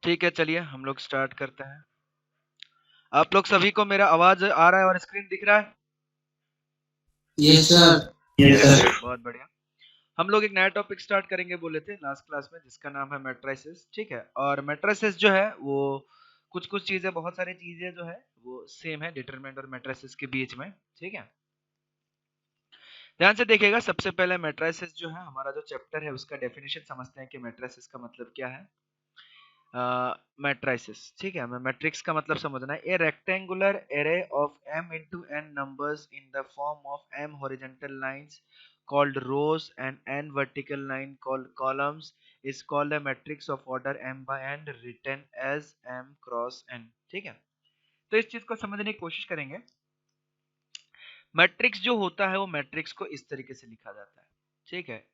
ठीक है, चलिए हम लोग स्टार्ट करते हैं। आप लोग सभी को मेरा आवाज आ रहा है और स्क्रीन दिख रहा है? Yes sir. Yes sir. बहुत बढ़िया। हम लोग एक नया टॉपिक स्टार्ट करेंगे बोले थे लास्ट क्लास में, जिसका नाम है मैट्रिसेस। ठीक है, और मैट्रिसेस जो है वो कुछ कुछ चीजें, बहुत सारी चीजें जो है वो सेम है डिटरमिनेंट और मैट्रिसेस के बीच में। ठीक है, ध्यान से देखिएगा। सबसे पहले मैट्रिसेस जो है, हमारा जो चैप्टर है उसका डेफिनेशन समझते हैं कि मैट्रिसेस का मतलब क्या है। मैट्रिसेस, ठीक है, हमें मैट्रिक्स का मतलब समझना है। ए rectangular array of m into n numbers in the form of m horizontal lines called rows and n vertical line called columns is called a matrix of order m by n written as m cross n। ठीक है, तो इस चीज को समझने की कोशिश करेंगे। मैट्रिक्स जो होता है वो मैट्रिक्स को इस तरीके से लिखा जाता है। ठीक है,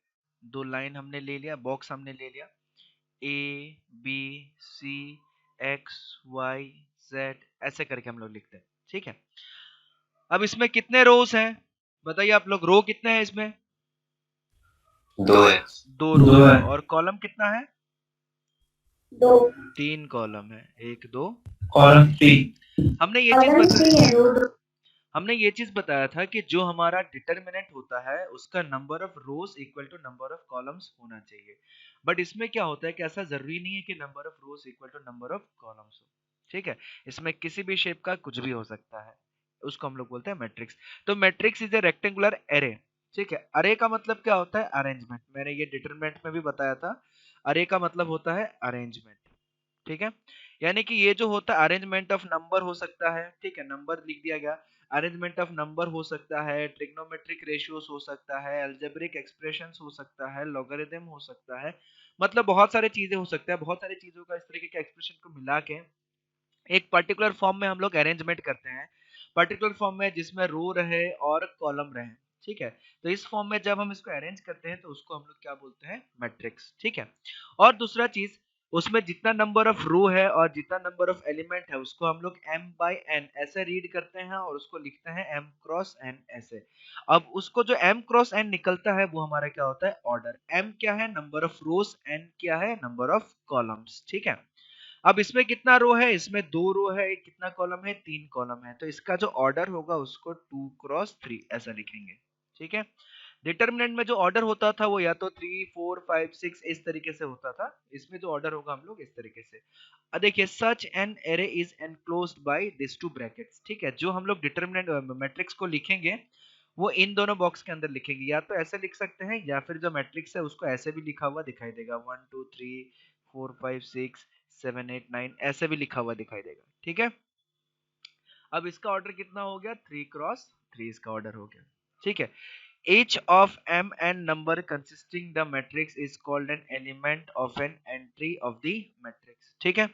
दो लाइन हमने ले लिया, बॉक्स हमने ले लिया, A B C X Y Z, ऐसे करके हम लोग लिखते हैं। ठीक है, अब इसमें कितने रोज हैं बताइए आप लोग? रो कितने हैं इसमें? दो है। दो रो है। और कॉलम कितना है? दो। 3 कॉलम है, 1 2 कॉलम 3। हमने ये चीज बताया था कि जो हमारा डिटरमिनेंट होता है उसका number of rows equal to number of columns होना चाहिए। बट इसमें क्या होता है कि ऐसा जरूरी नहीं है कि number of rows equal to number of columns हो। ठीक है, इसमें किसी भी शेप का कुछ भी हो सकता है, उसको हम लोग बोलते हैं मैट्रिक्स। तो matrix is a rectangular array. ठीक है, अरे का मतलब क्या होता है? अरेंजमेंट। मैंने ये डिटरमिनेंट में भी बताया था, अरे का मतलब होता है अरेंजमेंट। ठीक है, यानी कि ये जो होता है अरेंजमेंट ऑफ नंबर हो सकता है। ठीक है, नंबर लिख दिया गया, अरेंजमेंट ऑफ नंबर हो सकता है, ट्रिग्नोमेट्रिक रेशियोज हो सकता है, अलजेब्रिक एक्सप्रेशंस हो सकता है, लॉगरिथम हो सकता है, मतलब बहुत सारी चीजें हो सकता है। बहुत सारी चीजों का इस तरीके के एक्सप्रेशन को मिला के एक पर्टिकुलर फॉर्म में हम लोग अरेंजमेंट करते हैं, पर्टिकुलर फॉर्म में जिसमें रो रहे और कॉलम रहे। ठीक है, तो इस फॉर्म में जब हम इसको अरेंज करते हैं तो उसको हम लोग क्या बोलते हैं? मैट्रिक्स। ठीक है, और दूसरा चीज, उसमें जितना नंबर ऑफ रो है और जितना नंबर ऑफ एलिमेंट है उसको हम लोग m by n ऐसे रीड करते हैं और उसको लिखते हैं m क्रॉस n ऐसे। अब उसको जो m क्रॉस n निकलता है वो हमारा क्या होता है? ऑर्डर। m क्या है? नंबर ऑफ रोज, n क्या है? Number of columns. ठीक है, अब इसमें कितना रो है? इसमें 2 रो है। कितना कॉलम है? 3 कॉलम है। तो इसका जो ऑर्डर होगा उसको 2 क्रॉस 3 ऐसा लिखेंगे। ठीक है, डिटरमिनेंट में जो ऑर्डर होता था वो या तो 3 4 5 6 इस तरीके से होता था। इसमें जो ऑर्डर होगा हम लोग इस तरीके से। अब देखिए, such an array is enclosed by this to brackets. ठीक है, जो हम लोग डिटरमिनेंट मैट्रिक्स को लिखेंगे वो इन दोनों बॉक्स के अंदर लिखेंगे। या तो ऐसे लिख सकते हैं या फिर जो मैट्रिक्स है उसको ऐसे भी लिखा हुआ दिखाई देगा, 1 2 3 4 5 6 7 8 9 ऐसे भी लिखा हुआ दिखाई देगा। ठीक है, अब इसका ऑर्डर कितना हो गया? 3 क्रॉस 3 इसका ऑर्डर हो गया। ठीक है, each of m and number consisting the matrix is called an element of an entry of the matrix। ठीक है,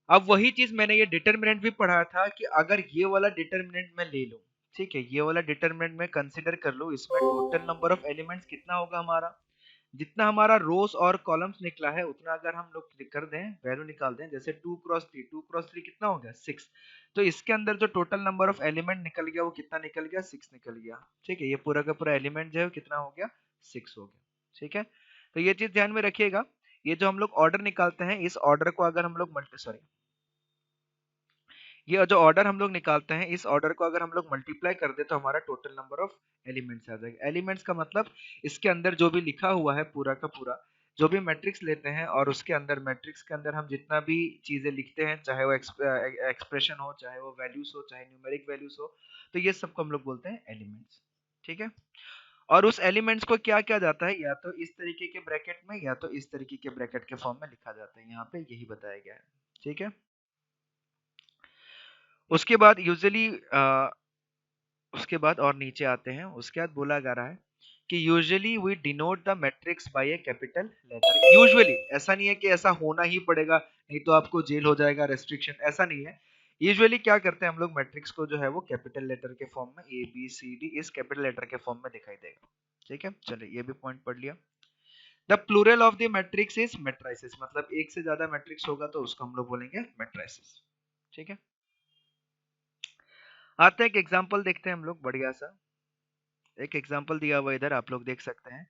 अब वही चीज मैंने ये डिटरमिनेंट भी पढ़ा था कि अगर ये वाला डिटरमिनेंट मैं ले लूं, ठीक है, ये वाला डिटरमिनेंट में कंसीडर कर लूं, इसमें टोटल नंबर ऑफ एलिमेंट्स कितना होगा हमारा? जितना हमारा रोज और कॉलम्स निकला है उतना अगर हम लोग क्लिक कर दें, वैल्यू निकाल दें, जैसे 2 क्रॉस 3, 2 क्रॉस 3 कितना हो गया? 6। तो इसके अंदर जो टोटल नंबर ऑफ एलिमेंट निकल गया वो कितना निकल गया? 6 निकल गया। ठीक है, ये पूरा का पूरा एलिमेंट जो है कितना हो गया? 6 हो गया। ठीक है, तो ये चीज ध्यान में रखिएगा। ये जो हम लोग ऑर्डर निकालते हैं, इस ऑर्डर को अगर हम लोग ये जो ऑर्डर हम लोग निकालते हैं, इस ऑर्डर को अगर हम लोग मल्टीप्लाई कर दे तो हमारा टोटल नंबर ऑफ एलिमेंट्स आ जाएगा। एलिमेंट्स का मतलब इसके अंदर जो भी लिखा हुआ है पूरा का पूरा, जो भी मैट्रिक्स लेते हैं और उसके अंदर मैट्रिक्स के अंदर हम जितना भी चीजें लिखते हैं, चाहे वो एक्सप्रेशन हो, चाहे वो वैल्यूज हो, चाहे न्यूमेरिक वैल्यूज हो, तो ये सबको हम लोग बोलते हैं एलिमेंट्स। ठीक है, और उस एलिमेंट्स को क्या किया जाता है? या तो इस तरीके के ब्रैकेट में या तो इस तरीके के ब्रैकेट के फॉर्म में लिखा जाता है। यहाँ पे यही बताया गया है। ठीक है, उसके बाद यूजुअली उसके बाद और नीचे आते हैं, उसके बाद बोला जा रहा है कि usually we denote the matrix by a capital letter. Usually, ऐसा नहीं है कि ऐसा होना ही पड़ेगा नहीं तो आपको जेल हो जाएगा, रेस्ट्रिक्शन, ऐसा नहीं है। यूजुअली क्या करते हैं हम लोग? मैट्रिक्स को जो है वो कैपिटल लेटर के फॉर्म में, ए बी सी डी, इस कैपिटल लेटर के फॉर्म में दिखाई देगा। ठीक है, चलिए ये भी पॉइंट पढ़ लिया। The plural of the matrix is matrices, मतलब एक से ज्यादा मैट्रिक्स होगा तो उसको हम लोग बोलेंगे मैट्राइसिस। ठीक है, आते हैं एक एग्जांपल देखते हैं हम लोग, बढ़िया सा एक एग्जांपल दिया हुआ इधर आप लोग देख सकते हैं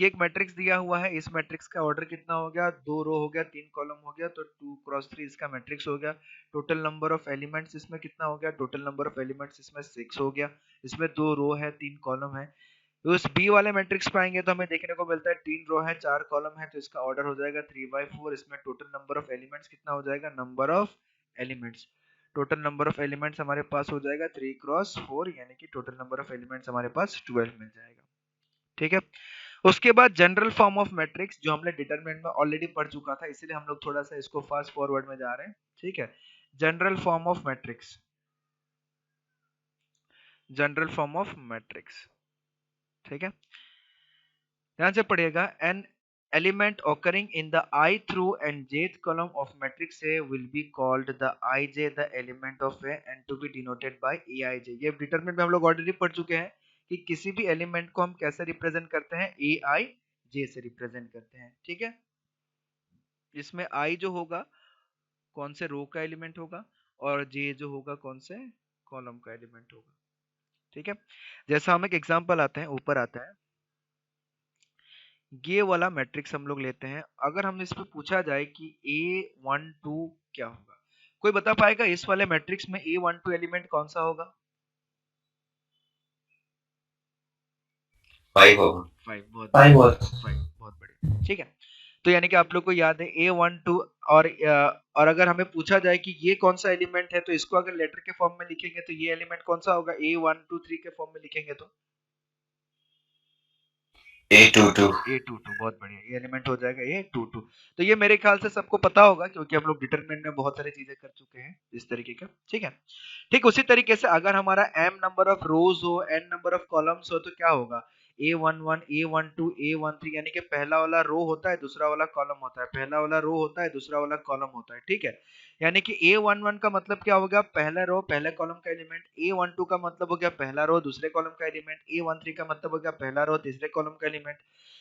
कि एक मैट्रिक्स दिया हुआ है, इस मैट्रिक्स का ऑर्डर कितना हो गया, 2 रो हो गया, 3 कॉलम हो गया, तो 2 क्रॉस 3 इसका मैट्रिक्स हो गया। टोटल नंबर ऑफ एलिमेंट्स इसमें कितना हो गया, टोटल नंबर ऑफ एलिमेंट्स इसमें 6 हो गया। इसमें 2 रो है, 3 कॉलम है। तो उस बी वाले मैट्रिक्स पे आएंगे तो हमें देखने को मिलता है 3 रो है, 4 कॉलम है, तो इसका ऑर्डर हो जाएगा 3/4। इसमें टोटल नंबर ऑफ एलिमेंट्स कितना हो जाएगा, number of elements, total number of elements हमारे पास हो जाएगा 3 क्रॉस 4, यानी कि टोटल नंबर ऑफ एलिमेंट्स हमारे पास 12 मिल जाएगा। ठीक है, उसके बाद जनरल फॉर्म ऑफ मैट्रिक्स जो हमने डिटरमिनेंट में ऑलरेडी पढ़ चुका था, इसलिए हम लोग थोड़ा सा इसको फास्ट फॉरवर्ड में जा रहे हैं। ठीक है, general form of matrix, general form of matrix. ठीक है, ध्यान से पढ़िएगा। An element occurring in the I through and jth column of matrix A will be called the ij, the element of A, and to be denoted by aij। ये determinant में हम लोग already पढ़ चुके हैं कि किसी भी एलिमेंट को हम कैसे रिप्रेजेंट करते हैं, aij से रिप्रेजेंट करते हैं। ठीक है, इसमें i जो होगा कौन से रो का एलिमेंट होगा, और j जो होगा कौन से कॉलम का एलिमेंट होगा। ठीक है, जैसा हम एक एग्जांपल आते हैं, ऊपर आता है, ये वाला मैट्रिक्स हम लोग लेते हैं। अगर हम इस पे पूछा जाए कि A12 क्या होगा, कोई बता पाएगा इस वाले मैट्रिक्स में A12 एलिमेंट कौन सा होगा? 5 होगा। 5, बहुत 5 बढ़िया, होगा। 5, बहुत बढ़िया। ठीक है, तो यानी कि आप लोग को याद है A12, और अगर हमें पूछा जाए कि ये कौन सा एलिमेंट है, तो इसको अगर लेटर के फॉर्म में लिखेंगे तो ये एलिमेंट कौन सा होगा, A123 के फॉर्म में लिखेंगे तो A22। A22, बहुत बढ़िया, ये एलिमेंट हो जाएगा A22। तो ये मेरे ख्याल से सबको पता होगा, क्योंकि हम लोग डिटरमिनेंट में बहुत सारी चीजें कर चुके हैं इस तरीके का। ठीक है, ठीक उसी तरीके से अगर हमारा m नंबर ऑफ रोज हो, n नंबर ऑफ कॉलम्स हो, तो क्या होगा, A11, A12, A13, यानी कि पहला वाला रो होता है, दूसरा वाला कॉलम होता है, पहला वाला रो होता है, दूसरा वाला कॉलम होता है। ठीक है, यानी कि A11 का मतलब क्या हो गया, पहला रो पहले कॉलम का एलिमेंट, A12 का मतलब हो गया पहला रो दूसरे कॉलम का एलिमेंट, A13 का मतलब हो गया पहला रो तीसरे कॉलम का एलिमेंट।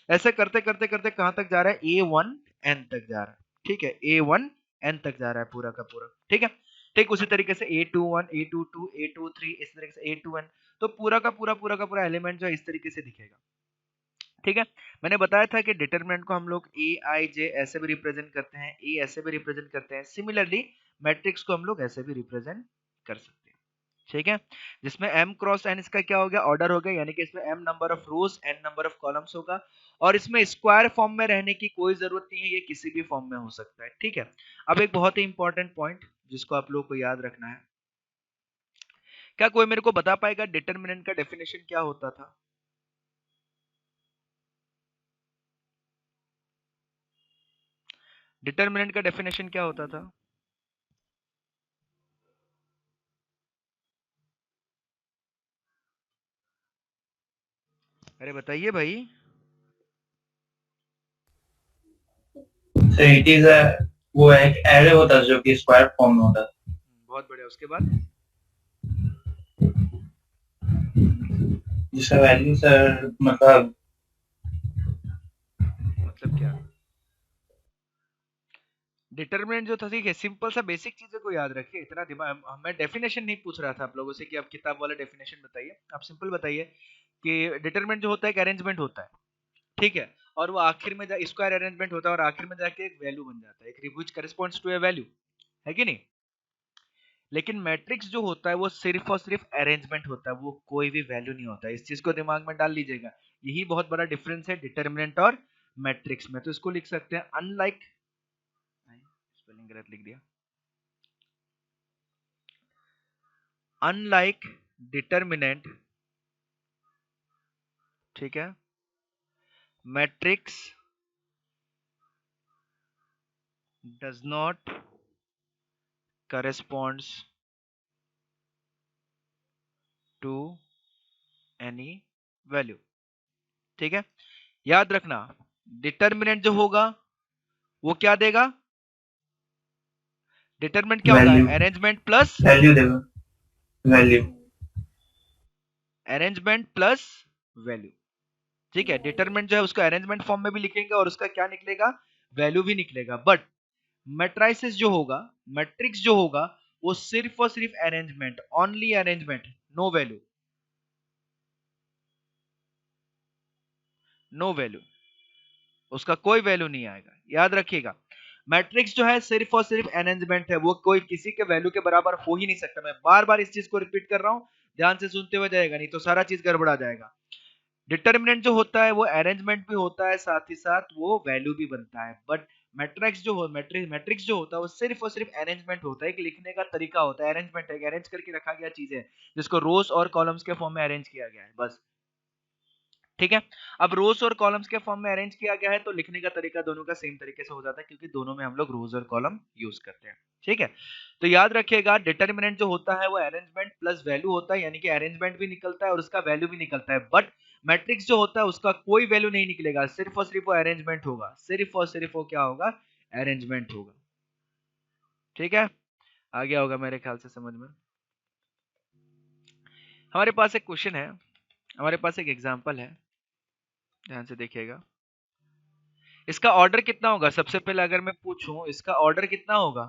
ऐसे करते करते करते कहां तक जा रहा है, A1n तक जा रहा है। ठीक है, A1n तक जा रहा है पूरा का पूरा। ठीक है, ठीक उसी तरीके से A21, A22, A23, इस तरीके से A2n, तो पूरा का पूरा एलिमेंट जो है इस तरीके से दिखेगा। ठीक है, मैंने बताया था कि डिटरमिनेंट को हम लोग ए आई जे ऐसे भी रिप्रेजेंट करते हैं, ए ऐसे भी रिप्रेजेंट करते हैं, सिमिलरली मैट्रिक्स को हम लोग ऐसे भी रिप्रेजेंट कर सकते हैं। ठीक है, जिसमें m क्रॉस n इसका क्या हो गया, ऑर्डर हो गया, यानी कि इसमें m number of rose n number of columns होगा, और इसमें स्क्वायर फॉर्म में रहने की कोई जरूरत नहीं है, ये किसी भी फॉर्म में हो सकता है। ठीक है, अब एक बहुत ही इंपॉर्टेंट पॉइंट जिसको आप लोग को याद रखना है, क्या कोई मेरे को बता पाएगा डिटरमिनेंट का डेफिनेशन क्या होता था? डिटरमिनेंट का डेफिनेशन क्या होता था? अरे बताइए भाई। So it is a वो एक एरे होता है जो कि स्क्वायर फॉर्म में होता है। बहुत बढ़िया, उसके बाद जिसका वैल्यू सर मतलब क्या डिटरमिनेंट जो था, ठीक है, सिंपल सा बेसिक चीजों को याद रखिए, इतना दिमाग, मैं डेफिनेशन नहीं पूछ रहा था आप लोगों से कि आप किताब वाला डेफिनेशन बताइए, आप सिंपल बताइए कि डिटरमिनेंट जो होता है एक अरेंजमेंट होता है। ठीक है, और वो आखिर में स्क्वायर अरेंजमेंट होता है, और आखिर में जाके एक वैल्यू बन जाता है, एक which corresponds to a value, है कि नहीं? लेकिन मैट्रिक्स जो होता है वो सिर्फ और सिर्फ अरेंजमेंट होता है, वो कोई भी वैल्यू नहीं होता है, इस चीज को दिमाग में डाल लीजिएगा। यही बहुत बड़ा डिफरेंस है डिटरमिनेंट और मैट्रिक्स में। तो इसको लिख सकते हैं अनलाइक, स्पेलिंग गलत लिख दिया, अनलाइक डिटरमिनेंट, ठीक है, matrix does not corresponds to any value. ठीक है, याद रखना डिटरमिनेंट जो होगा वो क्या देगा, डिटरमिनेंट क्या होगा, वैल्यू अरेंजमेंट प्लस वैल्यू देगा वैल्यू अरेंजमेंट प्लस वैल्यू। ठीक है, डिटरमिनेंट जो है उसको अरेंजमेंट फॉर्म में भी लिखेंगे और उसका क्या निकलेगा, वैल्यू भी निकलेगा। बट मैट्राइसिस जो होगा, मैट्रिक्स जो होगा, वो सिर्फ और सिर्फ arrangement, only arrangement, no value, no value. उसका कोई वैल्यू नहीं आएगा। याद रखिएगा, मैट्रिक्स जो है सिर्फ और सिर्फ अरेंजमेंट है, वो कोई किसी के वैल्यू के बराबर हो ही नहीं सकता। मैं बार बार इस चीज को रिपीट कर रहा हूँ, ध्यान से सुनते हुए जाएगा, नहीं तो सारा चीज गड़बड़ा जाएगा। डिटर्मिनेंट जो होता है वो अरेंजमेंट भी होता है, साथ ही साथ वो वैल्यू भी बनता है। बट मैट्रिक्स जो होता है वो सिर्फ और सिर्फ अरेंजमेंट होता है, एक लिखने का तरीका होता है, अरेंजमेंट है, अरेंज करके रखा गया चीज है जिसको रोज और कॉलम्स के फॉर्म में अरेंज किया गया है, बस। ठीक है, अब रोज और कॉलम्स के फॉर्म में अरेंज किया गया है तो लिखने का तरीका दोनों का सेम तरीके से हो जाता है, क्योंकि दोनों में हम लोग रोज और कॉलम यूज करते हैं। ठीक है, तो याद रखिएगा, डिटर्मिनेंट जो होता है वो अरेंजमेंट प्लस वैल्यू होता है, यानी कि अरेंजमेंट भी निकलता है और उसका वैल्यू भी निकलता है। बट मैट्रिक्स जो होता है उसका कोई वैल्यू नहीं निकलेगा, सिर्फ और सिर्फ वो अरेंजमेंट होगा, सिर्फ और सिर्फ वो क्या होगा, अरेंजमेंट होगा। ठीक है, आ गया होगा मेरे ख्याल से समझ में। हमारे पास एक क्वेश्चन है, हमारे पास एक एग्जाम्पल है, ध्यान से देखिएगा। इसका ऑर्डर कितना होगा? सबसे पहले अगर मैं पूछूं इसका ऑर्डर कितना होगा?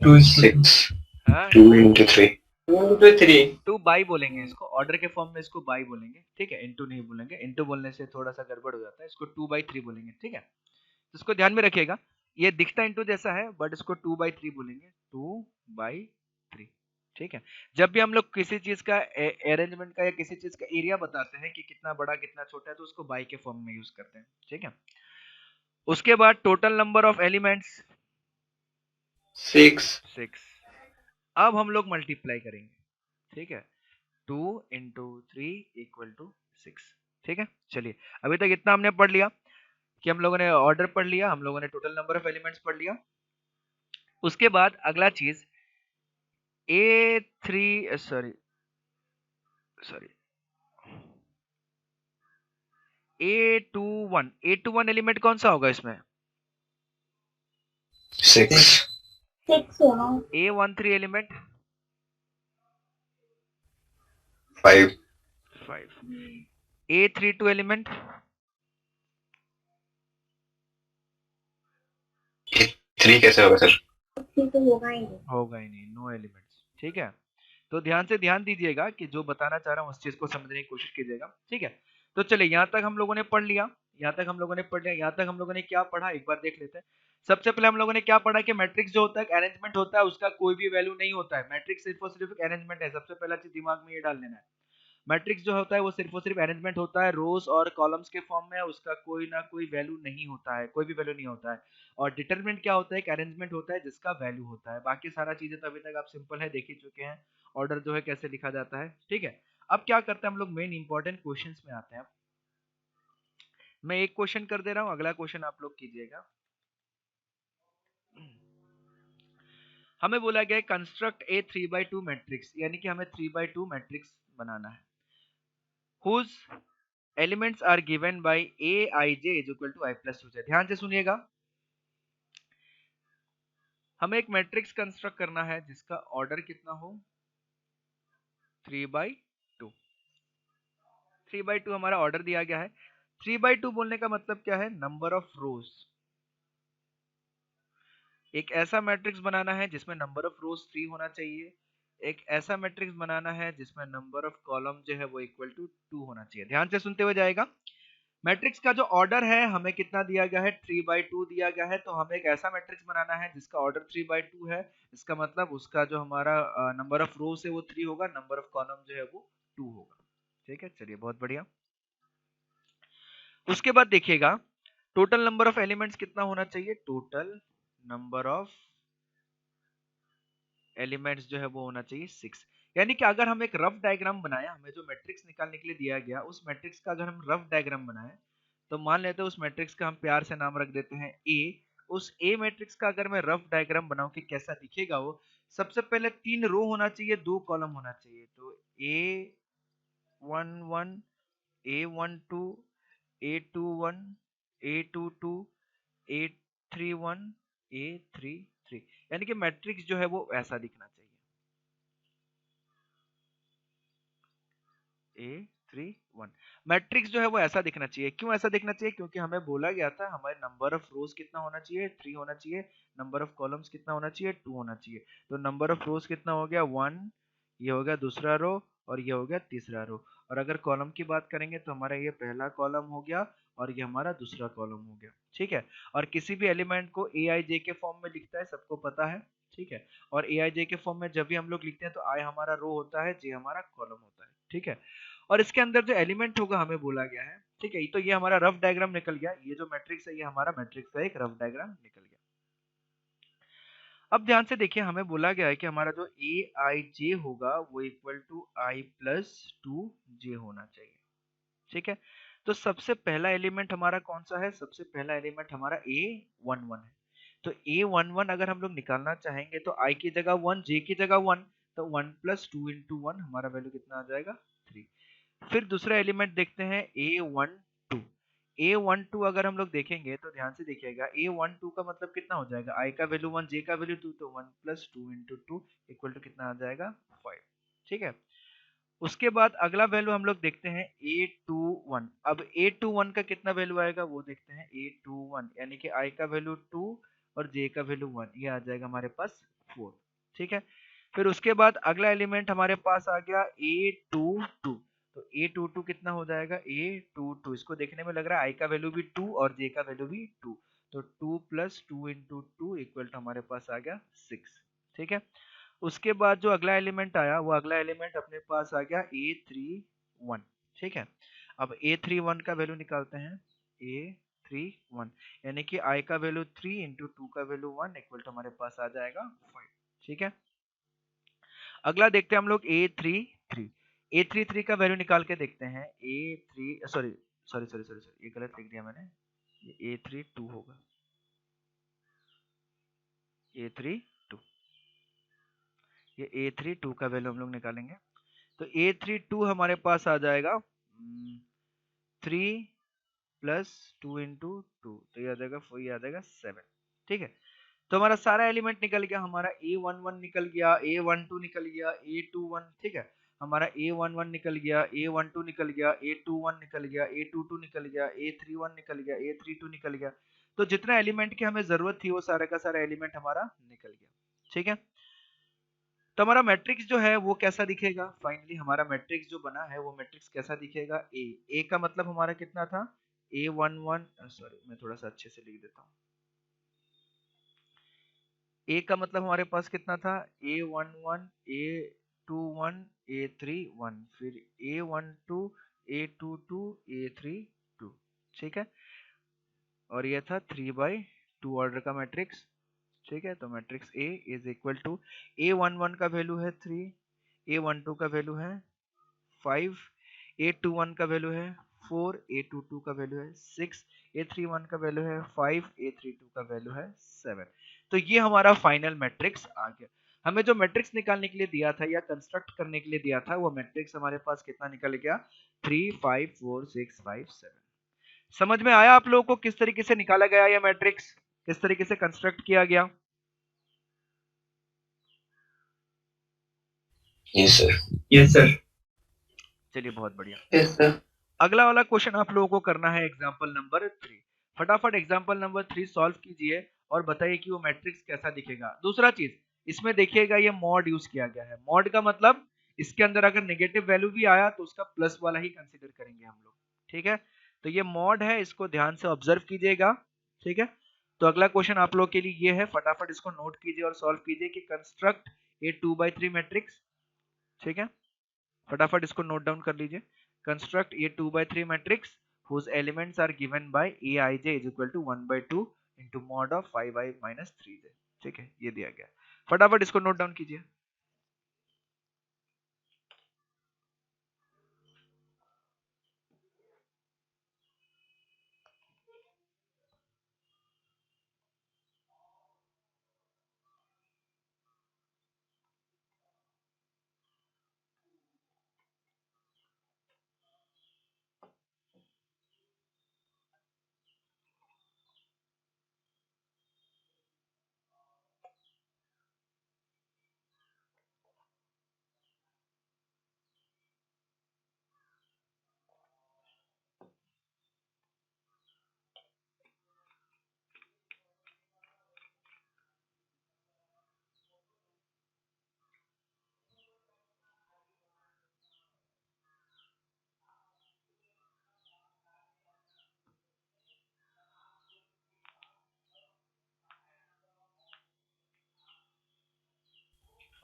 2 6 हाँ, 2 into 3 into 3 टू बाई बोलेंगे इसको, ऑर्डर के फॉर्म में इसको बाई बोलेंगे। ठीक है, इनटू नहीं बोलेंगे, इनटू बोलने से थोड़ा सा गड़बड़ हो जाता है, इसको 2/3 बोलेंगे। ठीक है, तो इसको ध्यान में रखिएगा, ये दिखता इनटू जैसा है बट इसको 2/3 बोलेंगे, 2/3। ठीक है, जब भी हम लोग किसी चीज का अरेंजमेंट का या किसी चीज का एरिया बताते हैं कि कितना बड़ा कितना छोटा है, तो उसको बाई के फॉर्म में यूज करते हैं। ठीक है, उसके बाद टोटल नंबर ऑफ एलिमेंट्स 6 6। अब हम लोग मल्टीप्लाई करेंगे। ठीक है, 2 into 3 इक्वल टू 6। ठीक है, चलिए अभी तक इतना हमने पढ़ लिया कि हम लोगों ने ऑर्डर पढ़ लिया, हम लोगों ने टोटल नंबर ऑफ एलिमेंट्स पढ़ लिया। उसके बाद अगला चीज A3 sorry sorry A21 element कौन सा होगा इसमें? 6 A13 एलिमेंट 5 5। A32 एलिमेंट 3 कैसे होगा सर? होगा ही नहीं, नो एलिमेंट्स। ठीक है, तो ध्यान दीजिएगा कि जो बताना चाह रहा हूँ उस चीज को समझने की कोशिश कीजिएगा। ठीक है, तो चलिए यहाँ तक हम लोगों ने पढ़ लिया, यहाँ तक हम लोगों ने पढ़ लिया। यहाँ तक हम लोगों ने क्या पढ़ा एक बार देख लेते हैं। सबसे पहले हम लोगों ने क्या पढ़ा कि मैट्रिक्स जो होता है अरेंजमेंट होता है, उसका कोई भी वैल्यू नहीं होता है। मैट्रिक्स सिर्फ और सिर्फ अरेंजमेंट है, सबसे पहला चीज दिमाग में ये डाल लेना है। मैट्रिक्स जो होता है वो सिर्फ और सिर्फ अरेंजमेंट होता है, रोज और कॉलम्स के फॉर्म में है, उसका कोई ना कोई वैल्यू नहीं होता है, कोई भी वैल्यू नहीं होता है। और डिटरमिनेंट क्या होता है? एक अरेंजमेंट होता है जिसका वैल्यू होता है। बाकी सारा चीजें तो अभी तक आप सिंपल है देख ही चुके हैं, ऑर्डर जो है कैसे लिखा जाता है। ठीक है, अब क्या करते हैं हम लोग, मेन इंपॉर्टेंट क्वेश्चंस में आते हैं। मैं एक क्वेश्चन कर दे रहा हूं, अगला क्वेश्चन आप लोग कीजिएगा। हमें बोला गया है कंस्ट्रक्ट ए 3/2 मैट्रिक्स, यानी कि हमें 3/2 मैट्रिक्स बनाना है whose elements are given by aij is equal to I plus 2j। ध्यान से सुनिएगा, हमें एक मैट्रिक्स कंस्ट्रक्ट करना है जिसका ऑर्डर कितना हो, 3/2। 3/2 हमारा ऑर्डर दिया गया है। 3/2 बोलने का मतलब क्या है? नंबर ऑफ रोज। एक ऐसा मैट्रिक्स बनाना है जिसमें नंबर ऑफ रोज 3 होना चाहिए, एक ऐसा मैट्रिक्स बनाना है जिसमें नंबर ऑफ कॉलम जो है वो इक्वल टू 2 होना चाहिए। ध्यान से सुनते हुए जाएगा। मैट्रिक्स का जो ऑर्डर है हमें कितना दिया गया है? 3/2 दिया गया है, तो हमें एक ऐसा मैट्रिक्स बनाना है जिसका ऑर्डर 3/2 है। इसका मतलब उसका जो हमारा नंबर ऑफ रोज है वो 3 होगा, नंबर ऑफ कॉलम जो है वो 2 होगा। ठीक है, चलिए बहुत बढ़िया। उसके बाद देखिएगा टोटल नंबर ऑफ एलिमेंट्स कितना होना चाहिए? टोटल नंबर ऑफ एलिमेंट्स जो है वो होना चाहिए 6। यानी कि अगर हम एक रफ डायग्राम बनाए, हमें जो मैट्रिक्स निकालने के लिए दिया गया उस मैट्रिक्स का अगर हम रफ डायग्राम बनाए, तो मान लेते हैं उस मैट्रिक्स का हम प्यार से नाम रख देते हैं ए। उस ए मैट्रिक्स का अगर मैं रफ डायग्राम बनाऊं कि कैसा दिखेगा वो, सबसे पहले 3 रो होना चाहिए, 2 कॉलम होना चाहिए। तो A11 A12 A21 A22 A31 A33, यानी कि मैट्रिक्स जो है वो ऐसा दिखना चाहिए, A31। मैट्रिक्स जो है वो ऐसा दिखना चाहिए। क्यों ऐसा दिखना चाहिए? क्योंकि हमें बोला गया था हमारे नंबर ऑफ रोज कितना होना चाहिए? 3 होना चाहिए। नंबर ऑफ कॉलम्स कितना होना चाहिए? 2 होना चाहिए। तो नंबर ऑफ रोज कितना हो गया? 1, ये हो गया दूसरा रो, और ये हो गया तीसरा रो। और अगर कॉलम की बात करेंगे तो हमारा ये पहला कॉलम हो गया और ये हमारा दूसरा कॉलम हो गया, ठीक है। और किसी भी एलिमेंट को ए आई जे के फॉर्म में लिखता है, सबको पता है, ठीक है। और ए आई जे के फॉर्म में जब भी हम लोग लिखते हैं तो आई हमारा रो होता है, जे हमारा कॉलम होता है, ठीक है। और इसके अंदर जो एलिमेंट होगा हमें बोला गया है, ठीक है। तो ये हमारा रफ डायग्राम निकल गया, ये जो मैट्रिक्स है ये हमारा मैट्रिक्स का एक रफ डायग्राम निकल गया। अब ध्यान से देखिए, हमें बोला गया है कि हमारा जो ए आई जे होगा वो equal to i plus two j होना चाहिए, ठीक है। तो सबसे पहला एलिमेंट हमारा कौन सा है? सबसे पहला एलिमेंट हमारा A11 है। तो A11 अगर हम लोग निकालना चाहेंगे तो I की जगह 1, J की जगह 1, तो 1 प्लस 2 इंटू 1 हमारा वैल्यू कितना आ जाएगा? 3। फिर दूसरा एलिमेंट देखते हैं A12। A12 अगर हम लोग देखेंगे तो ध्यान से देखिएगा, A12 का मतलब कितना हो जाएगा? I का वैल्यू 1, J का वैल्यू 2, तो 1 प्लस 2 इंटू 2 इक्वल टू कितना आ जाएगा? 5, ठीक है। उसके बाद अगला वैल्यू हम लोग देखते हैं A21। अब A21 का कितना वैल्यू आएगा वो देखते हैं। A21 यानी कि I का वैल्यू 2 और J का वैल्यू 1, ये आ जाएगा हमारे पास 4, ठीक है। फिर उसके बाद अगला एलिमेंट हमारे पास आ गया A22। तो A22 कितना हो जाएगा? A22 इसको देखने में लग रहा है I का वैल्यू भी 2 और J का वैल्यू भी 2, तो 2 प्लस 2 इंटू 2 इक्वल टू हमारे पास आ गया 6, ठीक है। उसके बाद जो अगला एलिमेंट आया वो अगला एलिमेंट अपने पास आ गया A31, ठीक है। अब A31 का वैल्यू निकालते हैं। A31 यानी कि I का वैल्यू 3 इंटू 2 का वैल्यू 1 इक्वल टू हमारे पास आ जाएगा 5, ठीक है। अगला देखते हैं हम लोग A33। A33 का वैल्यू निकाल के देखते हैं। A3 sorry sorry sorry sorry sorry, ये गलत लिख दिया मैंने, ये A32 होगा, A32, ये A32 का वैल्यू हम लोग निकालेंगे। तो A32 हमारे पास आ जाएगा 3 प्लस 2 इंटू 2, तो ये आ जाएगा 4, ये आ जाएगा 7, ठीक है। तो हमारा सारा एलिमेंट निकल गया, हमारा A11 निकल गया, A12 निकल गया, A21, ठीक है। हमारा A11 निकल गया, A12 निकल गया, A21 निकल गया, A22 निकल गया, A31 निकल गया, A32 निकल गया। तो जितना एलिमेंट की हमें जरूरत थी वो सारा का सारा एलिमेंट हमारा निकल गया, ठीक है। तो हमारा मैट्रिक्स जो है वो कैसा दिखेगा? फाइनली हमारा मैट्रिक्स जो बना है वो मैट्रिक्स कैसा दिखेगा? ए का मतलब हमारा कितना था? A11, सॉरी मैं थोड़ा सा अच्छे से लिख देता हूँ। ए का मतलब हमारे पास कितना था? A11, A21, A31, फिर A12, A22, A32, ठीक है। और ये था 3/2 ऑर्डर का मैट्रिक्स, ठीक है। तो matrix A is equal to A11 का वैल्यू है 3, A12 का वैल्यू है 5, A21 का वैल्यू है 4, A22 का वैल्यू है 6, A31 का वैल्यू है 5, A32 का वैल्यू है 7। तो ये हमारा फाइनल मैट्रिक्स आ गया। हमें जो मैट्रिक्स निकालने के लिए दिया था या कंस्ट्रक्ट करने के लिए दिया था वो मैट्रिक्स हमारे पास कितना निकल गया? 3, 5, 4, 6, 5, 7। समझ में आया आप लोगों को किस तरीके से निकाला गया ये मैट्रिक्स, किस तरीके से कंस्ट्रक्ट किया गया? Yes sir. Yes sir. चलिए बहुत बढ़िया। Yes sir. अगला वाला क्वेश्चन आप लोगों को करना है एग्जाम्पल नंबर 3। फटाफट एग्जाम्पल नंबर 3 सॉल्व कीजिए और बताइए कि वो मैट्रिक्स कैसा दिखेगा। दूसरा चीज इसमें देखिएगा, ये मॉड यूज किया गया है। मॉड का मतलब इसके अंदर अगर नेगेटिव वैल्यू भी आया तो उसका प्लस वाला ही कंसीडर करेंगे हम लोग, ठीक है। तो ये मॉड है, इसको ध्यान से ऑब्जर्व कीजिएगा, ठीक है। तो अगला क्वेश्चन आप लोग के लिए ये है, फटाफट इसको नोट कीजिए और सॉल्व कीजिए कि कंस्ट्रक्ट ए 2/3 मैट्रिक्स, ठीक है। फटाफट इसको नोट डाउन कर लीजिए। कंस्ट्रक्ट ये 2/3 matrix whose elements are given by aij is equal to 1/2 into mod of 5i minus 3j, ठीक है, ये दिया गया। फटाफट इसको नोट डाउन कीजिए।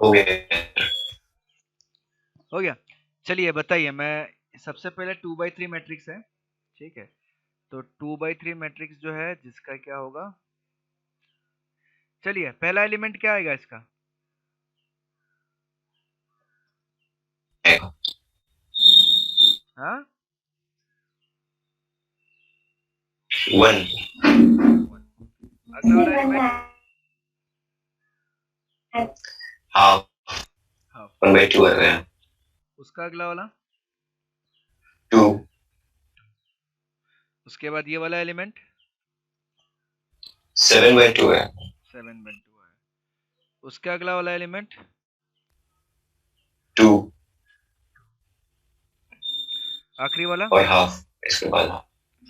हो गया। हो गया। चलिए बताइए, मैं सबसे पहले 2/3 मैट्रिक्स है, ठीक है, तो 2/3 मैट्रिक्स जो है जिसका क्या होगा, चलिए पहला एलिमेंट क्या आएगा इसका, हाँ 1 अगला वाला एलिमेंट हाफ हाफ, 1/2 आ गया। उसका अगला वाला, 2 उसके बाद ये वाला एलिमेंट 7/2 है। 7/2 है, उसका अगला वाला एलिमेंट 2 आखिरी वाला, और हाफ इसके बाद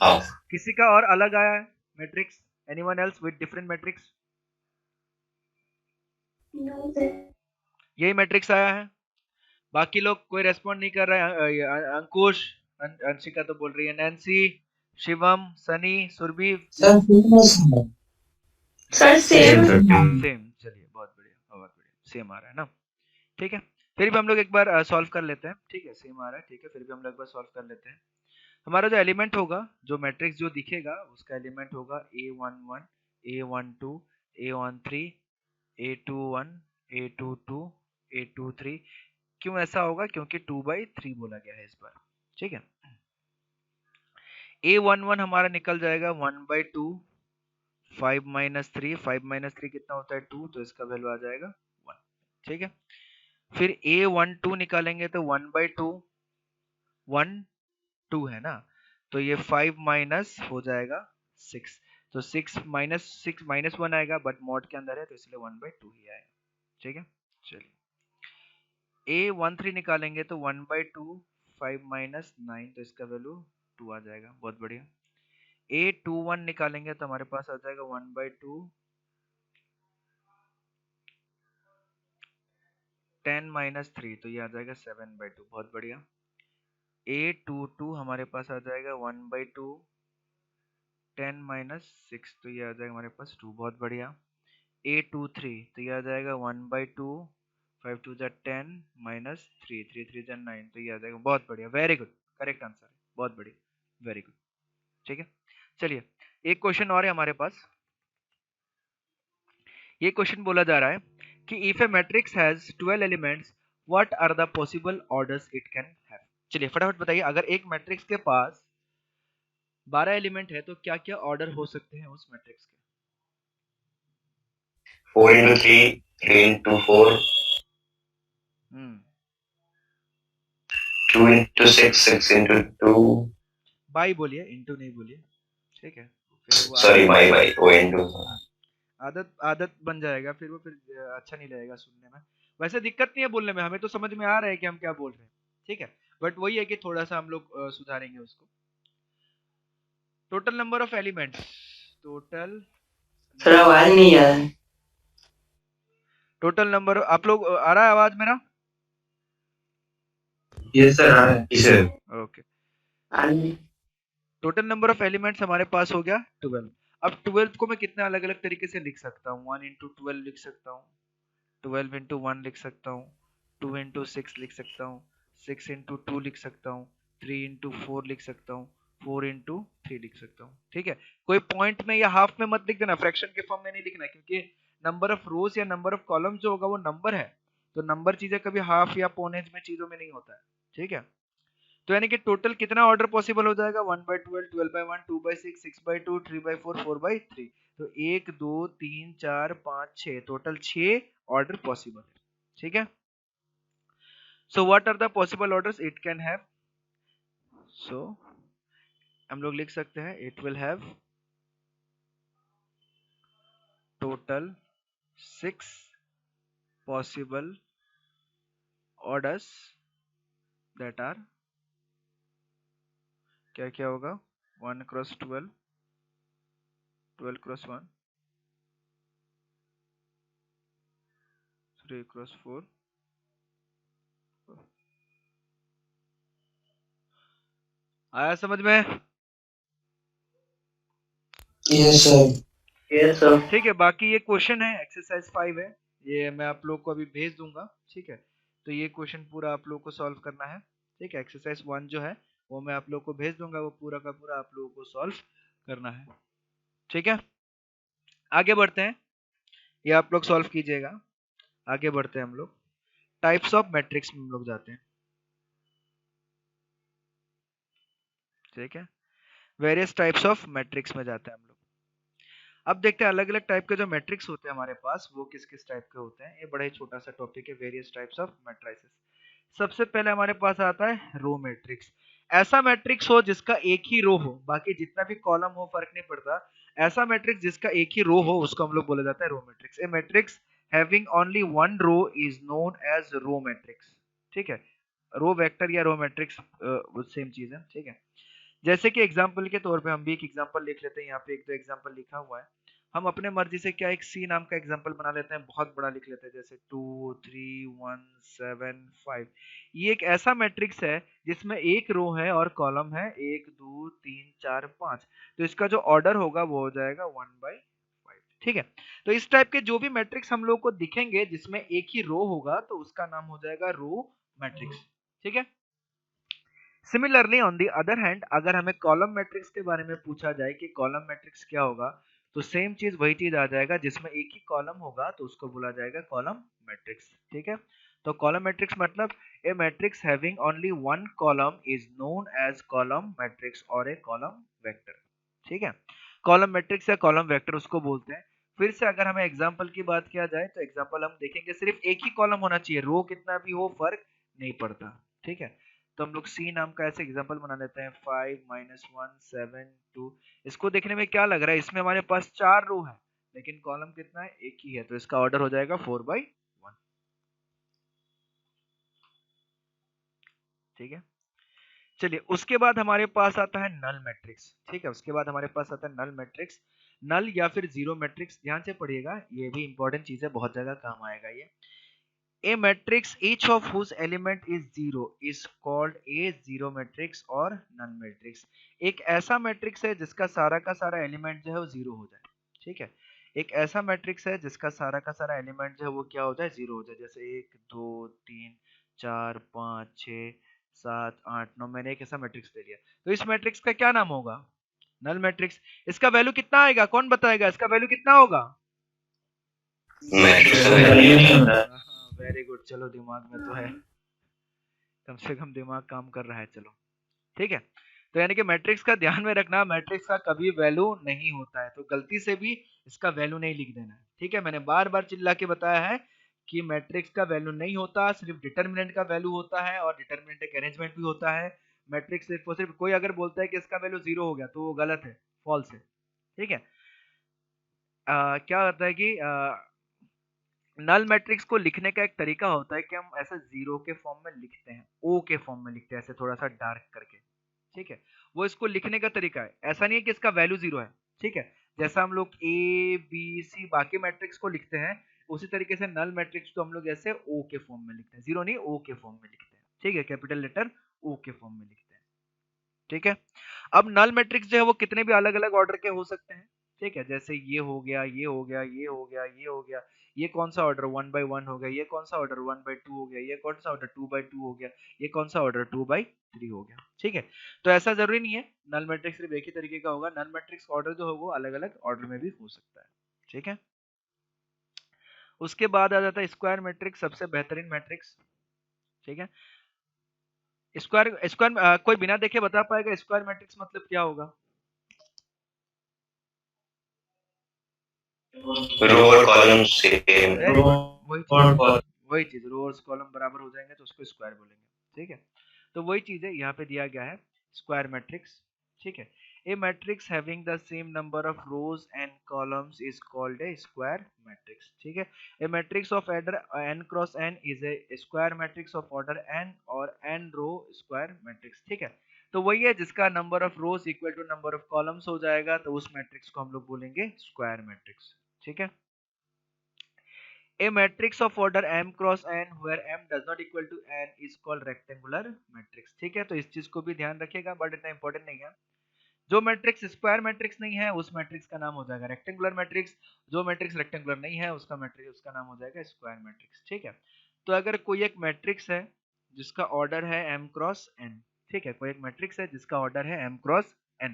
हाफ। किसी का और अलग आया है matrix, anyone else with different matrix, यही मैट्रिक्स आया है, बाकी लोग कोई रेस्पॉन्ड नहीं कर रहा है, अंकुश, अंशिका तो बोल रही है, Nancy, Shivam, Sunny, Surabhi, sir sir same. Same, चलिए बहुत बढ़िया सेम आ रहा है ना, ठीक है, फिर भी हम लोग एक बार सॉल्व कर लेते हैं, ठीक है, सेम आ रहा है, ठीक है, फिर भी हम लोग एक बार सॉल्व कर लेते हैं। हमारा जो एलिमेंट होगा, जो मैट्रिक्स जो दिखेगा उसका एलिमेंट होगा A11, A12, A13, A21, A22, A23। क्यों ऐसा होगा, क्योंकि 2/3 बोला गया है इस बार, ठीक है। A11 हमारा निकल जाएगा 1/2, 5 - 3, 5 - 3 कितना होता है 2, तो इसका वैल्यू आ जाएगा 1, ठीक है। फिर A12 निकालेंगे तो 1/2, 1 2 है ना, तो ये 5 माइनस हो जाएगा 6, तो 6 - 1 आएगा, बट मॉड के अंदर है तो इसलिए 1/2 ही आएगा, ठीक है। चलिए A13 निकालेंगे तो 1/2, 5 - 9, तो इसका वैल्यू 2 आ जाएगा, बहुत बढ़िया। A21 निकालेंगे तो हमारे पास आ जाएगा 1/2, 10 - 3, तो ये आ जाएगा 7/2, बहुत बढ़िया। A22 हमारे पास आ जाएगा 1/2, 10 - 6, तो ये आ जाएगा हमारे पास 2, बहुत बढ़िया। A23 तो ये आ जाएगा 1/2, 5 2 जा 10 - 3, 3 3 जा 9, तो ये आ जाएगा, बहुत बढ़िया, वेरी गुड, करेक्ट आंसर है, बहुत बढ़िया, वेरी गुड, ठीक है। चलिए एक क्वेश्चन और है हमारे पास, ये क्वेश्चन बोला जा रहा है कि if a matrix has 12 elements, what are the possible orders it can have. चलिए फटाफट बताइए, अगर एक मैट्रिक्स के पास 12 एलिमेंट है तो क्या क्या ऑर्डर हो सकते हैं उस मैट्रिक्स के। 4 into 3, 3 into 4, 2 into 6, 6 into 2. By बोलिए, इंटू नहीं बोलिए, ठीक है, फिर वो Sorry, my O into. आदत आदत बन जाएगा, फिर वो फिर अच्छा नहीं लगेगा सुनने में। वैसे दिक्कत नहीं है बोलने में, हमें तो समझ में आ रहा है कि हम क्या बोल रहे हैं, ठीक है, बट वही है कि थोड़ा सा हम लोग सुधारेंगे उसको। Total number of elements, total sir आवाज नहीं आ रहा है। टोटल नंबर, आप लोग आ रहा है आवाज मेरा, यस सर आ रहा है सर ओके। आदमी टोटल नंबर ऑफ एलिमेंट्स हमारे पास हो गया 12। अब 12 को मैं कितने अलग अलग तरीके से लिख सकता हूँ, 1 into 12 लिख सकता हूँ, 12 into 1 लिख सकता हूँ, 2 into 6 लिख सकता हूँ, 6 into 2 लिख सकता हूँ, 3 into 4 लिख सकता हूँ, 4 into 3 लिख सकता हूँ, ठीक है। कोई पॉइंट में या हाफ में मत लिख देना, फ्रैक्शन के फॉर्म में नहीं लिखना है, क्योंकि नंबर ऑफ रोज या नंबर ऑफ कॉलम जो होगा वो नंबर है, तो नंबर चीजें कभी हाफ या पौनेज में चीजों में नहीं होता है, ठीक है। तो यानी कि टोटल कितना ऑर्डर पॉसिबल हो जाएगा, 1/12, 12/1, 2/6, 6/2, 3/4, 4/3, तो 1 2 3 4 5 6, टोटल 6 ऑर्डर पॉसिबल है, ठीक है। So what are the possible orders it can have, so हम लोग लिख सकते हैं it will have total 6 possible orders that are, क्या क्या होगा, 1 क्रॉस 12, 12 क्रॉस 1, 3 क्रॉस 4, आया समझ में, यस सर यस सर। ठीक है। बाकी ये क्वेश्चन है, एक्सरसाइज 5 है, ये मैं आप लोग को अभी भेज दूंगा, ठीक है। तो ये क्वेश्चन पूरा आप लोग को सॉल्व करना है, ठीक है। एक्सरसाइज 1 जो है वो मैं आप लोग को भेज दूंगा, वो पूरा का पूरा आप लोगों को सॉल्व करना है, ठीक है। आगे बढ़ते हैं, ये आप लोग सॉल्व कीजिएगा। आगे बढ़ते हैं हम लोग टाइप्स ऑफ मैट्रिक्स में हम लोग जाते हैं, ठीक है। वेरियस टाइप्स ऑफ मैट्रिक्स में जाते हैं हम लोग। अब देखते हैं अलग अलग टाइप के जो मैट्रिक्स होते हैं हमारे पास वो किस किस टाइप के होते हैं। ये बड़ा ही छोटा सा टॉपिक है, वेरियस टाइप्स ऑफ मैट्रिसेस। सबसे पहले हमारे पास आता है रो मैट्रिक्स। ऐसा मैट्रिक्स हो जिसका एक ही रो हो, बाकी जितना भी कॉलम हो फर्क नहीं पड़ता। ऐसा मैट्रिक्स जिसका एक ही रो हो उसको हम लोग बोला जाता है row matrix. A matrix having only one row is known as row matrix, ठीक है। रो वेक्टर या रो मैट्रिक्स सेम चीज है, ठीक है। जैसे कि एग्जाम्पल के तौर पे हम भी एक एग्जाम्पल लिख लेते हैं, यहाँ पे एक दो एग्जाम्पल लिखा हुआ है। हम अपने मर्जी से क्या एक सी नाम का एग्जाम्पल बना लेते हैं, बहुत बड़ा लिख लेते हैं, जैसे 2 3 1 7 5। ये एक ऐसा मैट्रिक्स है जिसमें एक रो है और कॉलम है 1 2 3 4 5। तो इसका जो ऑर्डर होगा वो हो जाएगा 1/5, ठीक है। तो इस टाइप के जो भी मैट्रिक्स हम लोग को दिखेंगे जिसमें एक ही रो होगा तो उसका नाम हो जाएगा रो मैट्रिक्स, ठीक है। Similarly on the other hand, अगर हमें कॉलम मैट्रिक्स के बारे में पूछा जाए कि कॉलम मैट्रिक्स क्या होगा, तो सेम चीज वही चीज आ जाएगा, जिसमें एक ही कॉलम होगा तो उसको बोला जाएगा कॉलम मैट्रिक्स, ठीक है। तो कॉलम मैट्रिक्स मतलब a matrix having only one column is known as column matrix और ए कॉलम वेक्टर, ठीक है। कॉलम मैट्रिक्स या कॉलम वेक्टर उसको बोलते हैं। फिर से अगर हमें एग्जाम्पल की बात किया जाए तो एग्जाम्पल हम देखेंगे, सिर्फ एक ही कॉलम होना चाहिए, रो कितना भी हो फर्क नहीं पड़ता, ठीक है। तो हम लोग सी नाम का ऐसे एग्जांपल बना लेते हैं, 5 -1 7 2। इसको देखने में क्या लग रहा है, इसमें हमारे पास 4 रो है लेकिन कॉलम कितना है, एक ही है, तो इसका ऑर्डर हो जाएगा 4/1, ठीक है। चलिए उसके बाद हमारे पास आता है नल मैट्रिक्स, ठीक है। उसके बाद हमारे पास आता है नल मैट्रिक्स, नल या फिर जीरो मैट्रिक्स। ध्यान से पढ़िएगा, ये भी इंपॉर्टेंट चीज है, बहुत जगह काम आएगा ये। A matrix each of whose element is zero is called a zero matrix और null matrix। एक ऐसा मैट्रिक्स है जिसका सारा का सारा एलिमेंट जो है वो जीरो हो जाए, ठीक है। एक ऐसा मैट्रिक्स है जिसका सारा का सारा एलिमेंट जो है वो क्या हो जाए, जीरो हो जाए। जैसे 1 2 3 4 5 6 7 8 9, मैंने एक ऐसा मैट्रिक्स ले लिया, तो इस मैट्रिक्स का क्या नाम होगा, नल मैट्रिक्स। इसका वैल्यू कितना आएगा, कौन बताएगा, इसका वैल्यू कितना होगा। मैट्रिक्स का वैल्यू वैल्यू नहीं होता। वेरी गुड, चलो दिमाग में तो है, कम से कम दिमाग काम कर रहा है, चलो ठीक है। तो यानी कि मैट्रिक्स का ध्यान में रखना, मैट्रिक्स का कभी वैल्यू नहीं होता है, तो गलती से भी इसका वैल्यू नहीं लिख देना है, ठीक है। मैंने बार बार चिल्ला के बताया है कि मैट्रिक्स का वैल्यू नहीं होता, सिर्फ डिटर्मिनेंट का वैल्यू होता है, और डिटर्मिनेंट एक अरेंजमेंट भी होता है। मैट्रिक्स सिर्फ और सिर्फ, कोई अगर बोलता है कि इसका वैल्यू जीरो हो गया तो वो गलत है, फॉल्स है, ठीक है। क्या होता है कि नल मैट्रिक्स को लिखने का एक तरीका होता है कि हम ऐसे जीरो के फॉर्म में लिखते हैं, ओ के फॉर्म में लिखते हैं, ऐसे थोड़ा सा डार्क करके, ठीक है। वो इसको लिखने का तरीका है, ऐसा नहीं है कि इसका वैल्यू जीरो है, ठीक है। जैसा हम लोग ए बी सी बाकी मैट्रिक्स को लिखते हैं, उसी तरीके से नल मैट्रिक्स को हम लोग ऐसे ओ के फॉर्म में लिखते हैं, जीरो नहीं, ओ के फॉर्म में लिखते हैं, ठीक है। कैपिटल लेटर ओ के फॉर्म में लिखते हैं, ठीक है। अब नल मैट्रिक्स जो है वो कितने भी अलग अलग ऑर्डर के हो सकते हैं, ठीक है। जैसे ये हो गया, ये हो गया, ये हो गया, ये हो गया, ये कौन सा ऑर्डर 1/1 हो गया, ये कौन सा ऑर्डर 1/2 हो गया, ये कौन सा ऑर्डर 2/2 हो गया, ये कौन सा ऑर्डर 2/3 हो गया, ठीक है। तो ऐसा जरूरी नहीं है नल मैट्रिक्स सिर्फ एक ही तरीके का होगा, नल मैट्रिक्स ऑर्डर जो है वो अलग अलग ऑर्डर में भी हो सकता है, ठीक है। उसके बाद आ जाता है स्क्वायर मैट्रिक्स, सबसे बेहतरीन मैट्रिक्स, ठीक है। स्क्वायर स्क्वायर कोई बिना देखे बता पाएगा स्क्वायर मैट्रिक्स मतलब क्या होगा। रो और कॉलम सेम। वेरी गुड, वही चीज रो और कॉलम बराबर हो जाएंगे तो उसको स्क्वायर बोलेंगे, ठीक है। तो वही चीज है यहाँ पे दिया गया है, स्क्वायर मैट्रिक्स, ठीक है। A matrix having the same number of rows and columns is called a square matrix, ठीक है। A matrix of order n cross n is a square matrix of order n और n row square matrix, ठीक है। तो वही है जिसका number of rows equal to number of columns हो जाएगा, तो उस मैट्रिक्स को हम लोग बोलेंगे स्क्वायर मैट्रिक्स, ठीक है। A matrix of order m cross n where m does not equal to n is called rectangular matrix, ठीक है। तो इस चीज को भी ध्यान रखिएगा, बट इतना इंपॉर्टेंट नहीं है, जो मैट्रिक्स स्क्वायर मैट्रिक्स नहीं है उस मैट्रिक्स का नाम हो जाएगा रेक्टेंगुलर मैट्रिक्स, जो मैट्रिक्स रेक्टेंगुलर नहीं है उसका नाम हो जाएगा स्क्वायर मैट्रिक्स। ठीक है, तो अगर कोई एक मैट्रिक्स है जिसका ऑर्डर है m क्रॉस n, ठीक है, कोई एक मैट्रिक्स है जिसका ऑर्डर है m क्रॉस n,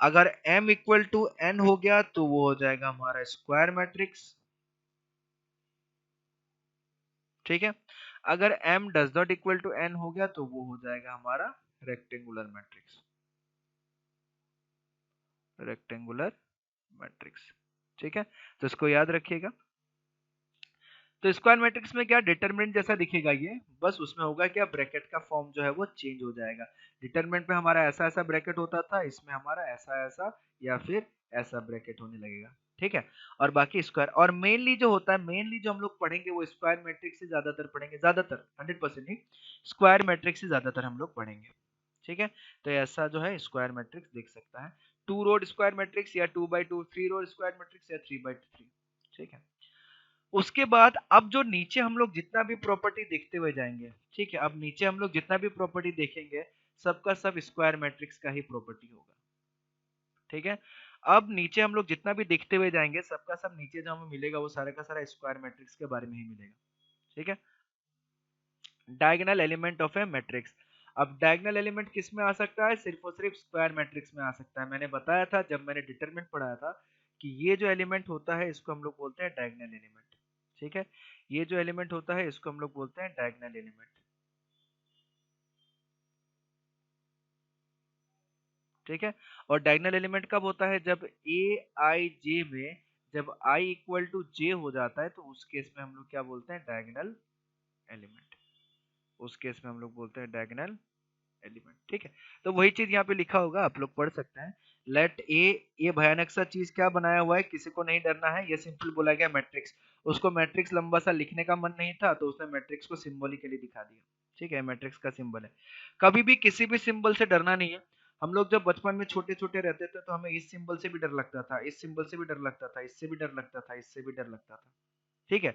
अगर m इक्वल टू n हो गया तो वो हो जाएगा हमारा स्क्वायर मैट्रिक्स। ठीक है, अगर m does not equal to n हो गया तो वो हो जाएगा हमारा रेक्टेंगुलर मैट्रिक्स, रेक्टेंगुलर मैट्रिक्स। ठीक है, तो इसको याद रखिएगा। तो स्क्वायर मैट्रिक्स में क्या डिटरमिनेंट जैसा दिखेगा ये, बस उसमें होगा क्या ब्रैकेट का फॉर्म जो है वो चेंज हो जाएगा। डिटरमिनेंट में हमारा ऐसा ऐसा ब्रैकेट होता था, इसमें हमारा ऐसा ऐसा या फिर ऐसा ब्रैकेट होने लगेगा। ठीक है, और बाकी स्क्वायर, और मेनली जो होता है, मेनली जो हम लोग पढ़ेंगे वो स्क्वायर मैट्रिक्स से ज्यादातर पढ़ेंगे, ज्यादातर 100% नहीं, स्क्वायर मैट्रिक्स से ज्यादातर हम लोग पढ़ेंगे। ठीक है, तो ऐसा जो है स्क्वायर मैट्रिक्स दिख सकता है, 2 रो स्क्वायर मैट्रिक्स या 2x2, 3 रो स्क्वायर मैट्रिक्स या 3x3। ठीक है, उसके बाद अब जो नीचे हम लोग जितना भी प्रॉपर्टी देखते हुए जाएंगे, ठीक है, अब नीचे हम लोग जितना भी प्रॉपर्टी देखेंगे सबका सब स्क्वायर मैट्रिक्स का ही प्रॉपर्टी होगा। ठीक है, अब नीचे हम लोग जितना भी देखते हुए जाएंगे सबका सब नीचे जो हमें मिलेगा वो सारा का सारा स्क्वायर मैट्रिक्स के बारे में ही मिलेगा। ठीक है, diagonal element of A matrix, अब डायगोनल एलिमेंट किस में आ सकता है, सिर्फ और सिर्फ स्क्वायर मैट्रिक्स में आ सकता है। मैंने बताया था जब मैंने डिटरमिनेंट पढ़ाया था कि ये जो एलिमेंट होता है इसको हम लोग बोलते हैं डायगोनल एलिमेंट। ठीक है, ये जो एलिमेंट होता है इसको हम लोग बोलते हैं डायगोनल एलिमेंट। ठीक है, और डायगोनल एलिमेंट कब होता है, जब ए आई जे में जब आई इक्वल टू जे हो जाता है तो उस केस में हम लोग क्या बोलते हैं, डायगोनल एलिमेंट। उस केस में हम लोग बोलते हैं डायगोनल एलिमेंट। ठीक है, तो वही चीज यहाँ पे लिखा होगा, आप लोग पढ़ सकते हैं। लेट ए, ये भयानक सा चीज क्या बनाया हुआ है, किसी को नहीं डरना है, ये सिंपल बोला गया मैट्रिक्स। उसको मैट्रिक्स लंबा सा लिखने का मन नहीं था तो उसने मैट्रिक्स को सिंबॉलिकली दिखा दिया। ठीक है, मैट्रिक्स का सिंबल है, कभी भी किसी भी सिंबल से डरना नहीं है। हम लोग जब बचपन में छोटे छोटे रहते थे तो हमें इस सिंबल से भी डर लगता था, इस सिंबल से भी डर लगता था, इससे भी डर लगता था, इससे भी डर लगता था। ठीक है,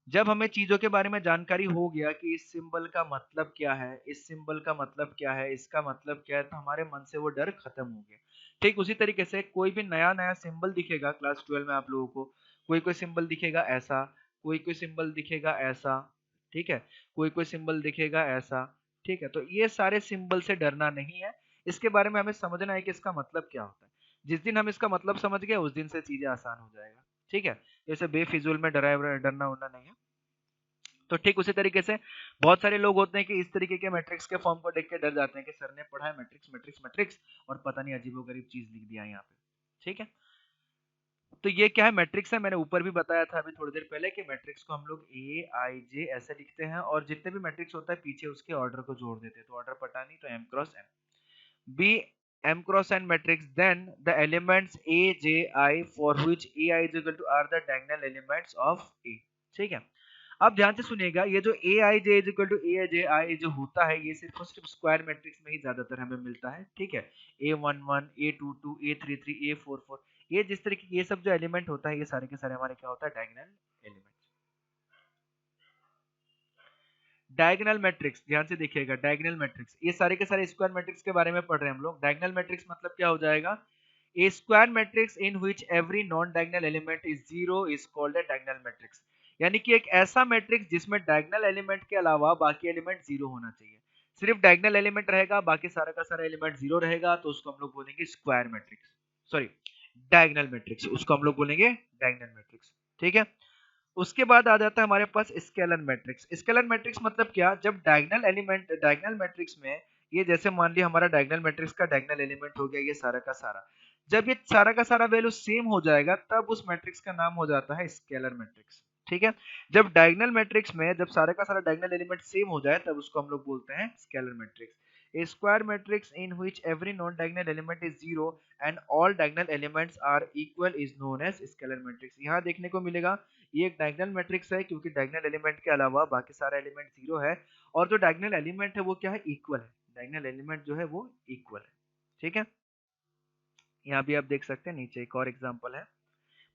जब हमें चीजों के बारे में जानकारी हो गया कि इस सिंबल का मतलब क्या है, इस सिंबल का मतलब क्या है, इसका मतलब क्या है, तो हमारे मन से वो डर खत्म हो गया। ठीक उसी तरीके से कोई भी नया नया सिंबल दिखेगा क्लास 12 में आप लोगों को, कोई कोई सिंबल दिखेगा ऐसा, कोई कोई सिंबल दिखेगा ऐसा, ठीक है, कोई कोई सिंबल दिखेगा ऐसा। ठीक है, तो ये सारे सिंबल से डरना नहीं है, इसके बारे में हमें समझना है कि इसका मतलब क्या होता है। जिस दिन हम इसका मतलब समझ गए उस दिन से चीजें आसान हो जाएगा। ठीक है, जैसे बेफिजूल में डरना उड़ना नहीं है। तो ठीक उसी तरीके से बहुत सारे लोग होते हैं कि इस तरीके के मैट्रिक्स के फॉर्म को देख के डर जाते हैं कि सर ने पढ़ा है मैट्रिक्स मैट्रिक्स मैट्रिक्स और पता नहीं अजीबोगरीब चीज लिख दिया यहाँ पे। ठीक है, तो ये क्या है, मैट्रिक्स है। मैंने ऊपर भी बताया था अभी थोड़ी देर पहले कि मैट्रिक्स को हम लोग ए आई जे ऐसे लिखते हैं और जितने भी मैट्रिक्स होता है पीछे उसके ऑर्डर को जोड़ देते हैं, तो ऑर्डर पता नहीं तो M cross N B m cross n matrix, then the elements a j I for which a I is equal to are the diagonal elements of a। ठीक है, अब ध्यान से सुनिएगा, ये जो ए आई जे इज इक्वल टू ए जे आई जो होता है ये सिर्फ और सिर्फ स्क्वायर मैट्रिक्स में ही ज्यादातर हमें मिलता है। ठीक है, A11 A22 A33 A44 ये जिस तरीके ये सब जो एलिमेंट होता है ये सारे के सारे हमारे क्या होता है, डायगोनल एलिमेंट। डायगोनल मैट्रिक्स ध्यान से देखिएगा, डायगोनल मैट्रिक्स ये सारे के सारे स्क्वायर मैट्रिक्स के बारे में पढ़ रहे हैं हम लोग। डायगोनल मैट्रिक्स मतलब क्या हो जाएगा, a square matrix in which every non diagonal element is zero is called a diagonal matrix. यानी कि एक ऐसा मैट्रिक्स जिसमें डायगोनल एलिमेंट के अलावा बाकी एलिमेंट जीरो होना चाहिए। सिर्फ डायगोनल एलिमेंट रहेगा बाकी सारा का सारा एलिमेंट जीरो रहेगा तो उसको हम लोग बोलेंगे square matrix, sorry diagonal matrix, उसको हम लोग बोलेंगे डायगोनल मैट्रिक्स। ठीक है, उसके बाद आ जाता है हमारे पास स्केलर मैट्रिक्स। स्केलर मैट्रिक्स मतलब क्या, जब डायगोनल एलिमेंट डायगोनल मैट्रिक्स में ये जैसे मान लिया हमारा डायगोनल मैट्रिक्स का डायगोनल एलिमेंट हो गया ये सारा का सारा, जब ये सारा का सारा वैल्यू सेम हो जाएगा तब उस मैट्रिक्स का नाम हो जाता है स्केलर मैट्रिक्स। ठीक है, जब डायगोनल मैट्रिक्स में जब सारा का सारा डायगोनल एलिमेंट सेम हो जाए तब उसको हम लोग बोलते हैं scalar matrix. A square matrix in which every non-diagonal element is zero and all diagonal elements are equal is known as scalar matrix। यहाँ देखने को मिलेगा ये एक डायगोनल मैट्रिक्स है क्योंकि डायगोनल एलिमेंट के अलावा बाकी सारा एलिमेंट जीरो है और जो डायगोनल एलिमेंट है वो क्या है, इक्वल है। डायगोनल एलिमेंट जो है वो इक्वल है। ठीक है, यहाँ भी आप देख सकते हैं, नीचे एक और एग्जांपल है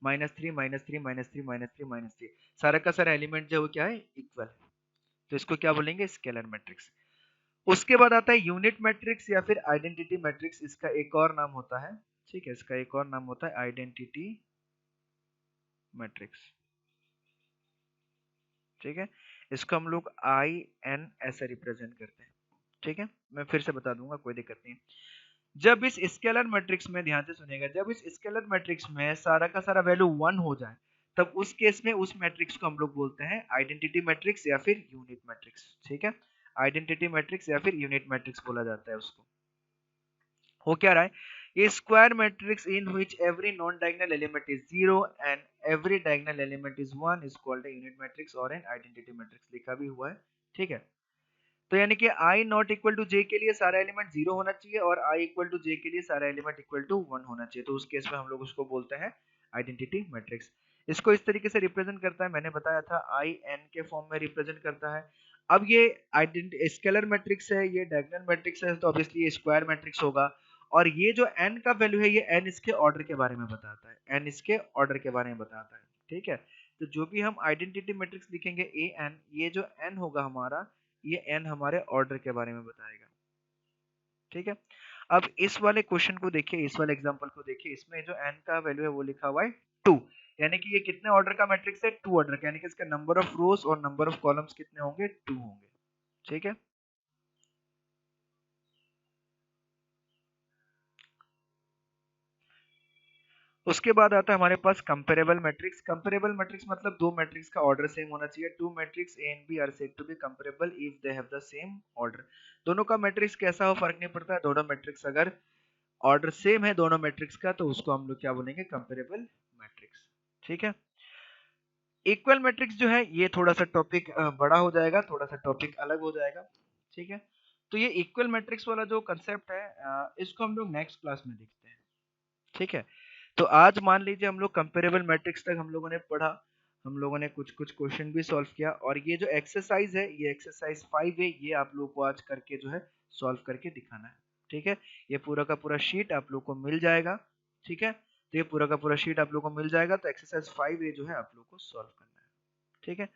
-3 -3 -3 -3 -3 सारा का सारा एलिमेंट जो है वो क्या है, इक्वल है, तो इसको क्या बोलेंगे, स्केलर मैट्रिक्स। उसके बाद आता है यूनिट मैट्रिक्स या फिर आइडेंटिटी मैट्रिक्स, इसका एक और नाम होता है, ठीक है, इसका एक और नाम होता है आइडेंटिटी मैट्रिक्स, ठीक है, इसको हम लोग IN ऐसे रिप्रेजेंट करते हैं, ठीक है, मैं फिर से बता दूंगा, कोई दिक्कत नहीं। जब इस स्केलर मैट्रिक्स में, ध्यान से सुनिएगा, जब इस स्केलर मैट्रिक्स में सारा का सारा वैल्यू 1 हो जाए, तब उस केस में उस मैट्रिक्स को हम लोग बोलते हैं आइडेंटिटी मैट्रिक्स या फिर यूनिट मैट्रिक्स, ठीक है, आइडेंटिटी मैट्रिक्स या फिर यूनिट मैट्रिक्स बोला जाता है उसको। हो क्या रहा है, ये square matrix in which every non diagonal element is 0 and every diagonal element is 1 is called a unit matrix और एन आइडेंटिटी मैट्रिक्स, लिखा भी हुआ है, ठीक है। तो यानी कि i not equal to j के लिए सारा एलिमेंट 0 होना चाहिए और i इक्वल टू j के लिए सारा एलिमेंट इक्वल टू 1 होना चाहिए, तो उस केस में हम लोग उसको बोलते हैं आइडेंटिटी मैट्रिक्स। इसको इस तरीके से रिप्रेजेंट करता है, मैंने बताया था i n के फॉर्म में रिप्रेजेंट करता है। अब ये स्केलर मैट्रिक्स है, ये डायगोनल मैट्रिक्स है, तो ऑब्वियसली ये स्क्वायर मैट्रिक्स होगा, और ये जो n का वैल्यू है, ये n इसके ऑर्डर के बारे में बताता है, n इसके ऑर्डर के बारे में बताता है, ठीक है। तो जो भी हम आइडेंटिटी मैट्रिक्स लिखेंगे an, ये जो n होगा हमारा, ये n हमारे ऑर्डर के बारे में बताएगा, ठीक है। अब इस वाले क्वेश्चन को देखिए, इस वाले एग्जांपल को देखिए, इसमें जो n का वैल्यू है वो लिखा हुआ है 2, यानी कि ये कितने ऑर्डर का मैट्रिक्स है, 2 ऑर्डर का, यानी कि इसका नंबर ऑफ रोज और नंबर ऑफ कॉलम्स कितने होंगे, 2 होंगे, ठीक है। उसके बाद आता है हमारे पास कंपेरेबल मैट्रिक्स। कंपेरेबल मैट्रिक्स मतलब दो मैट्रिक्स का ऑर्डर सेम होना चाहिए। Two matrix A and B are said to be comparable if they have the same order. दोनों का मैट्रिक्स कैसा हो फर्क नहीं पड़ता है, दोनों मैट्रिक्स अगर ऑर्डर सेम है दोनों मैट्रिक्स का, तो उसको हम लोग क्या बोलेंगे, कंपेरेबल मैट्रिक्स, ठीक है। इक्वल मैट्रिक्स जो है ये थोड़ा सा टॉपिक बड़ा हो जाएगा, थोड़ा सा टॉपिक अलग हो जाएगा, ठीक है। तो ये इक्वल मैट्रिक्स वाला जो कंसेप्ट है इसको हम लोग नेक्स्ट क्लास में देखते हैं, ठीक है। तो आज मान लीजिए हम लोग कंपेरेबल मैट्रिक्स तक हम लोगों ने पढ़ा, हम लोगों ने कुछ कुछ क्वेश्चन भी सॉल्व किया, और ये जो एक्सरसाइज है, ये एक्सरसाइज 5 है, ये आप लोगों को आज करके जो है सॉल्व करके दिखाना है, ठीक है। ये पूरा का पूरा शीट आप लोग को मिल जाएगा, ठीक है। तो ये पूरा का पूरा शीट आप लोग को मिल जाएगा, तो एक्सरसाइज 5 ये जो है आप लोग को सॉल्व करना है, ठीक है।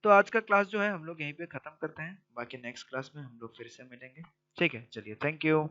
तो आज का क्लास जो है हम लोग यहीं पे खत्म करते हैं, बाकी नेक्स्ट क्लास में हम लोग फिर से मिलेंगे, ठीक है। चलिए, थैंक यू।